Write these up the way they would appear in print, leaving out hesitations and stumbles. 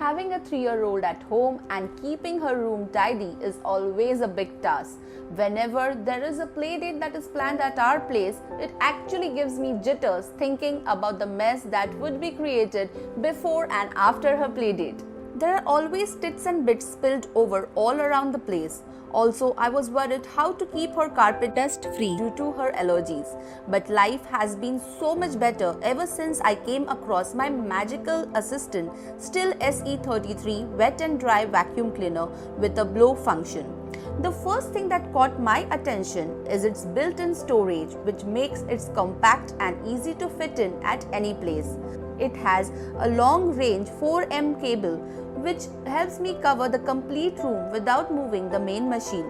Having a 3-year-old at home and keeping her room tidy is always a big task. Whenever there is a play date that is planned at our place, it actually gives me jitters thinking about the mess that would be created before and after her play date. There are always tits and bits spilled over all around the place. Also, I was worried how to keep her carpet dust-free due to her allergies. But life has been so much better ever since I came across my magical assistant, STIHL SE33 wet and dry vacuum cleaner with a blow function. The first thing that caught my attention is its built-in storage, which makes it compact and easy to fit in at any place. It has a long-range 4M cable which helps me cover the complete room without moving the main machine.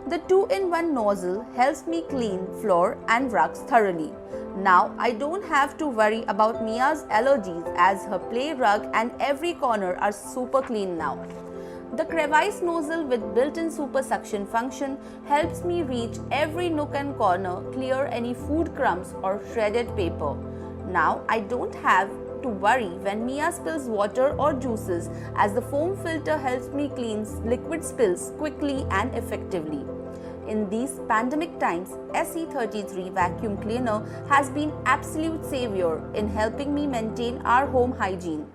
The 2-in-1 nozzle helps me clean floor and rugs thoroughly. Now I don't have to worry about Mia's allergies as her play rug and every corner are super clean now. The Crevice Nozzle with built-in super suction function helps me reach every nook and corner, clear any food crumbs or shredded paper. Now I don't have to worry when Mia spills water or juices as the foam filter helps me clean liquid spills quickly and effectively. In these pandemic times, SE33 vacuum cleaner has been absolute savior in helping me maintain our home hygiene.